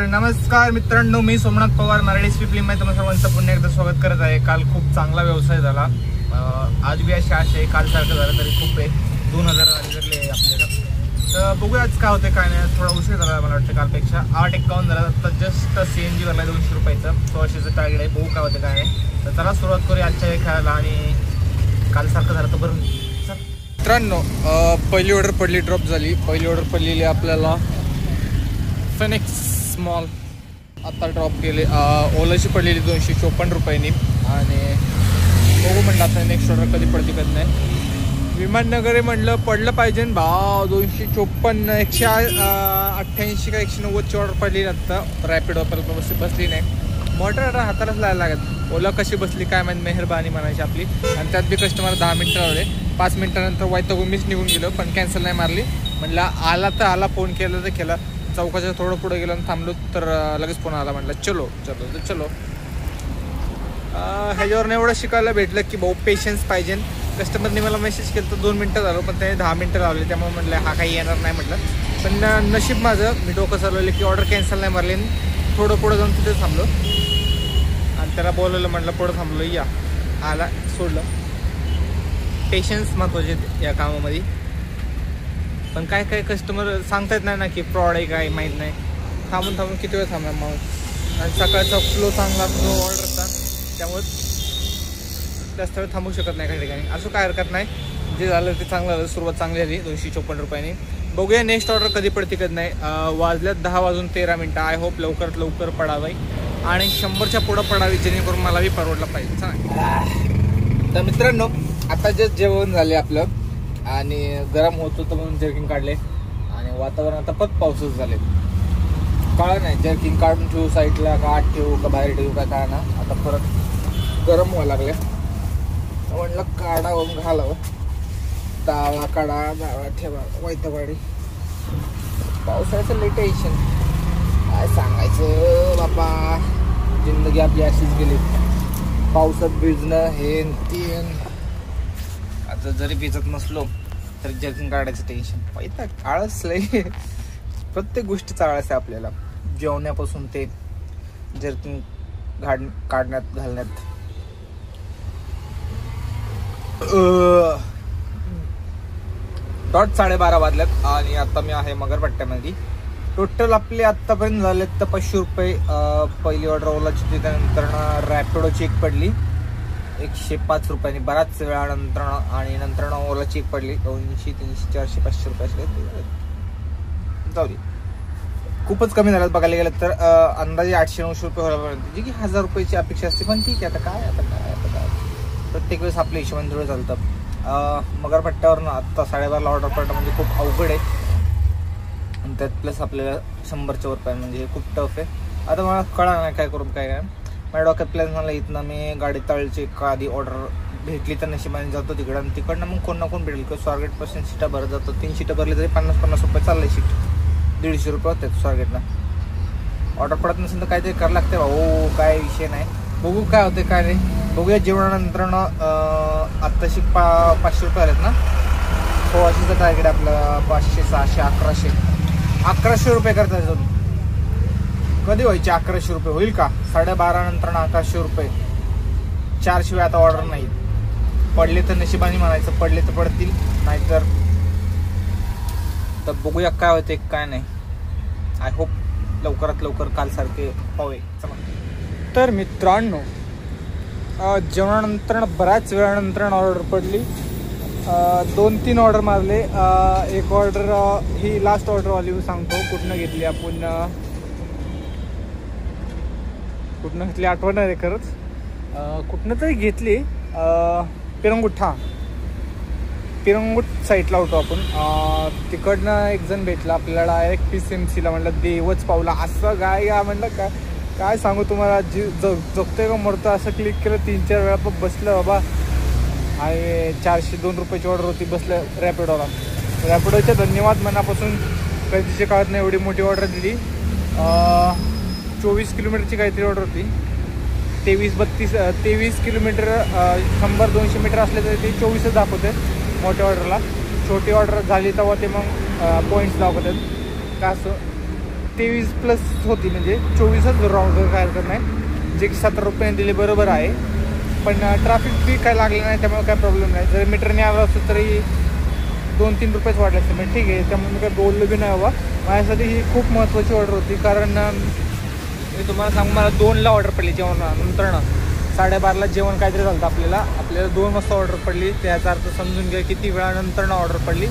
तर नमस्कार मित्रांनो, मी सोमनाथ पवार मराठी स्वीपलिंगमध्ये तुम्हाला सर्वांचं पुन्हा एकदा स्वागत करत आहे. काल खूप चांगला व्यवसाय झाला. आज बी अशी आशा आहे काल सारखं झालं तरी खूप आहे. 2000 आले आपल्याला. तर बघूया आज काय होते काय नाही. थोडा उशीर झाला मला वाटतं कालपेक्षा. 8:51 झाला. आता जस्ट CNG भरला 200 रुपयाचं. 100चं टार्गेट आहे. बघू काय होते काय नाही. तर चला सुरुवात करूया आजच्या खेळायला. आणि काल सारखं झालं तर बरं. मित्रांनो, पहिली ऑर्डर पडली, ड्रॉप झाली. पहिली ऑर्डर पडलेली आपल्याला फिनिक्स स्मॉल. आता ड्रॉप केले. ओलाची पडलेली 254 रुपयांनी. आणि बघू म्हटलं आता नेक्स्ट ऑर्डर कधी पडते कधी नाही. विमाननगर म्हटलं पडलं पाहिजे भाव. 254 188 का 190ची ऑर्डर पडली. आत्ता रॅपिड वापरायला बसली नाही. मोटर हातालाच लायला लागत. ओला कशी बसली काय माहिती, मेहरबानी म्हणायची आपली. आणि त्यात बी कस्टमर 10 मिनटं लावले. 5 मिनटानंतर वैतागून मीच निघून गेलो. पण कॅन्सल नाही मारली. म्हटलं आला तर आला, फोन केला तर केला. चौकाच्या थोडं पुढे गेलो आणि थांबलो तर लगेच फोन आला. म्हटलं चलो चलो तर चलो. ह्याच्यावरनं एवढं शिकायला भेटलं की भाऊ पेशन्स पाहिजे. कस्टमरने मला मेसेज केलं तर 2 मिनटं झालं, पण त्याने 10 मिनटं लावले. त्यामुळे म्हटलं हा काही येणार नाही म्हटलं. पण नशीब माझं, मी डोकं चालवलं की ऑर्डर कॅन्सल नाही मारली. थोडं पुढं जाऊन तिथे थांबलो आणि त्याला बोलवलं. म्हटलं पुढं थांबलो, या आला, सोडलं. पेशन्स महत्त्वाचे या कामामध्ये. पण काय काय कस्टमर सांगता येत नाही ना की फ्रॉड आहे काय माहीत नाही. थांबून किती वेळ थांबणार मग. आणि सकाळचा फ्लो चांगला नो ऑर्डरचा, त्यामुळे जास्त वेळ थांबू शकत नाही काही ठिकाणी. असं काय हरकत नाही. जे झालं ते चांगलं झालं. सुरुवात चांगली झाली 254 रुपयांनी. बघूया नेक्स्ट ऑर्डर कधी पडते कधी नाही. वाजल्यात 10:13. आय होप लवकरात लवकर पडावी आणि 100च्या पुढं पडावी, जेणेकरून मला बी परवडलं पाहिजे. चांगलं. तर मित्रांनो, आता जे जेवण झाले आपलं आणि गरम होत होतं म्हणून जर्किंग काढले. आणि वातावरण आता परत पावसाचं झाले. कळलं नाही जर्किंग काढून ठेवू साईडला का आत ठेवू का बाहेर ठेवू काय काय ना. आता परत गरम व्हायला लागले. म्हणलं काढावं घालावं. दावा काढा, दावा ठेवा, वैतवाडी. पावसाळ्याचं लई टेन्शन काय सांगायचं बाबा. जिंदगी आपली अशीच गेली. पावसात भिजणं हे तीन. आता जरी भिजत नसलो तरी जर्किंग काढायचं टेन्शन. पाहिजे आळस लय. प्रत्येक गोष्टीचा आळस आहे आपल्याला. जेवण्यापासून ते जर्किंग काढण्यात घालण्यात. डॉट 12:30 वाजल्यात आणि आता मी आहे मगरपट्ट्यामध्ये. टोटल आपले आत्तापर्यंत झालेत तर 500 रुपये. पहिली ऑर्डर ओलाची, त्यानंतर रॅपिडोची एक पडली 105 रुपयांनी बराच वेळानंतर. आणि नंतर ओलाची एक पडली 200, 300, 400, 500 रुपये असले. जाऊ दे, खूपच कमी झालं बघायला गेलं तर. अंदाजे 800-900 रुपये व्हायपर्यंत, जी की 1000 रुपयाची अपेक्षा असते. पण ठीक आहे, आता काय प्रत्येक वेळेस आपल्या हिशोबाने थोडं चालतं. मगरपट्ट्यावरनं आत्ता 12:30 ऑर्डर पडणं म्हणजे खूप अवघड आहे. आणि त्यात प्लस आपल्याला 100च्या वर पाहिजे म्हणजे हे खूप टफ आहे. आता मला कळा नाही काय करून काय काय. माझ्या डोक्यात प्लॅन झाला इथनं मी गाडी तळची का आधी ऑर्डर भेटली तर नशिबाने जातो तिकडं. आणि तिकडनं मग कोण ना कोण भेटेल किंवा स्वारगेटपासून सीटा भरत जातो. 3 सीटं भरली तरी 50-50 रुपये चाललं आहे. सीट 150 रुपये होते स्वारगेटला. ऑर्डर पडत नसेल तर काहीतरी करावं लागते भाऊ. काय विषय नाही. बघू काय होते काय नाही. बघूया जेवणानंतर आत्ताशी 500 रुपये आलेत ना. 1600चं टार्गेट आपलं. 500, 600, 1100 रुपये करतात अजून. कधी व्हायचे 1100 रुपये? होईल का? 12:30 नंतर 1100 रुपये. 4 शिवाय आता ऑर्डर नाही. पडले तर नशिबाने म्हणायचं, पडले तर पडतील, नाहीतर तर बघूया काय होते काय नाही. आय होप लवकरात लवकर कालसारखे पावे. चला. तर मित्रांनो, जेवणानंतर बऱ्याच वेळानंतर ऑर्डर पडली. 2-3 ऑर्डर मारले. एक ऑर्डर ही लास्ट ऑर्डरवाली सांगतो कुठनं घेतली आपण. कुठनं घेतली आठवणार आहे खरंच. कुठनं तरी घेतली. पिरंगुट साईडला होतो आपण. तिकडनं एक जण भेटला आपल्याला डायरेक्ट PCMCला. म्हटलं देवच पावला. असं काय म्हटलं काय सांगू तुम्हाला. जगतोय का मरतो असं क्लिक केलं. 3-4 वेळा पण बसलं बाबा. आणि 402 रुपयाची ऑर्डर होती. बसलं रॅपिडोला. रॅपिडोचे धन्यवाद मनापासून. कधीच्या काळात नाही एवढी मोठी ऑर्डर दिली. 24 किलोमीटरची काहीतरी ऑर्डर होती. 23 किलोमीटर. 100-200 मीटर असले तरी ते 24च दाखवते मोठ्या ऑर्डरला. छोटी ऑर्डर झाली तेव्हा ते मग पॉईंट्स दाखवतात का. असं 23+ होती, म्हणजे 24च राऊंड काय हरकत नाही, जे की 17 रुपयाने दिले बरोबर आहे. पण ट्रॅफिक बी काय लागलं नाही, त्यामुळे काय प्रॉब्लेम नाही. जर मीटरने आलं असतं तरी 2-3 रुपयेच वाढले असते, म्हणजे ठीक आहे. त्यामुळे मी काय बोललो बी नाही बाबा. माझ्यासाठी ही खूप महत्त्वाची ऑर्डर होती, कारण मी तुम्हाला सांगू, मला 2ला ऑर्डर पडली जेवणानंतर. 12:30ला जेवण काहीतरी झालं आपल्याला 2 वाजता ऑर्डर पडली. त्याचा अर्थ समजून घ्या किती वेळानंतर ऑर्डर पडली.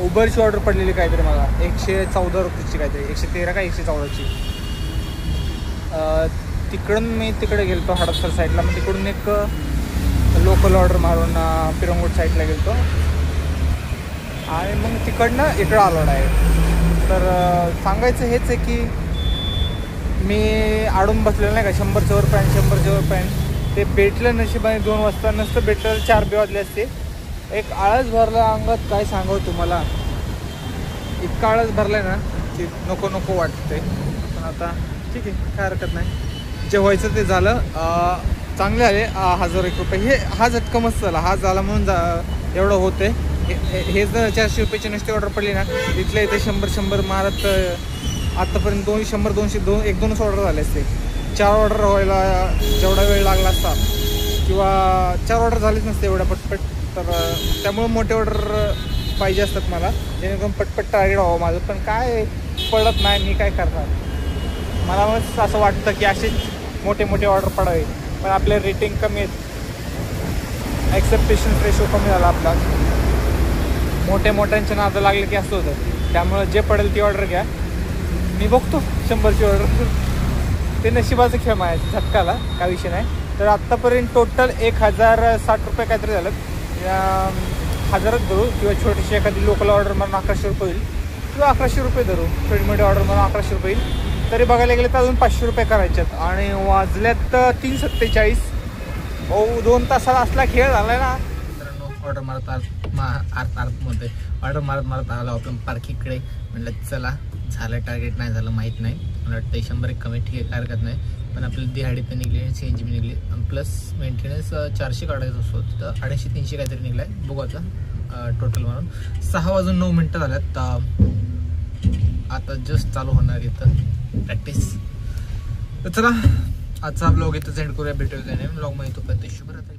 उबरची ऑर्डर पडलेली काहीतरी मला 114 रुपयाची, काहीतरी 113 का 114ची. तिकडून मी तिकडे गेलो हडपसर साईडला, मग तिकडून एक लोकल ऑर्डर मारून पिरंगूट साईडला गेलो आणि मग तिकडनं इकडं आलो आहे. तर सांगायचं हेच आहे की मी आडून बसलेलं नाही का, 100च्या वर पॅन्ट ते भेटलं नशिबाने 2 वाजता. नसतं भेटलं 4 बी वाजले असते. एक आळस भरला अंगात, काय सांगावं तुम्हाला. इतका आळस भरलाय ना की नको नको वाटते. पण आता ठीक आहे, काय हरकत नाही. जे व्हायचं ते झालं. चांगले आले 1001 रुपये. हा झटका मस्त झाला. हा झाला म्हणून एवढं होते. हे जर 400 रुपयाची नुसती ऑर्डर पडली ना, इथल्या इथे 100 मारत आत्तापर्यंत 1-2च ऑर्डर झाले असते. 4 ऑर्डर व्हायला जेवढा वेळ लागला असता, किंवा 4 ऑर्डर झालेच नसते एवढ्या पटपट. तर त्यामुळं मोठे ऑर्डर पाहिजे असतात मला, जेणेकरून पटपट टार्गेट व्हावं माझं. पण काय पडत नाही, मी काय करणार. मला मग असं वाटतं की असेच मोठे ऑर्डर पडावे, पण आपले रेटिंग कमी आहेत, ॲक्सेप्टेशन रेशो कमी झाला आपला. मोठ्यांच्या नादाला लागले की असं होतं. त्यामुळं जे पडेल ती ऑर्डर घ्या. मी बघतो 100ची ऑर्डर. ते नशिबाचं खेळ आहे, झटकाला काय विषय नाही. तर आत्तापर्यंत टोटल 1060 रुपये काहीतरी झालं. 1000च धरू, किंवा छोटीशी एखादी लोकल ऑर्डर म्हणून 1100 रुपये होईल, किंवा 1100 रुपये धरू. रेडीमेड ऑर्डर म्हणून 1100 रुपये होईल. तरी बघायला गेलं तर अजून 500 रुपये करायचे आहेत. आणि वाजल्यात 3:47. 2 तासाला असला खेळ झाला आहे ना. ऑर्डर मध्ये ऑर्डर मारत आलो आपण पार्किंगकडे. म्हटलं चला, झालं टार्गेट, नाही झालं माहीत नाही. मला वाटतं 100 एक कमी, ठीक आहे, काय हरकत नाही. पण आपल्याला दिहाडी पण निघली, CNG बी निघली, प्लस मेंटेनन्स 400 काढायचं असतो, तर 250-300 काहीतरी निघला आहे. बघू आता टोटल म्हणून. 6:09 झाल्यात. आता जस्ट चालू होणार इथं प्रॅक्टिस. तर चला, आजचा ब्लॉग इथं सेंड करूया. भेटूया ब्लॉग मध्ये. तोपर्यंत शुभरात्री.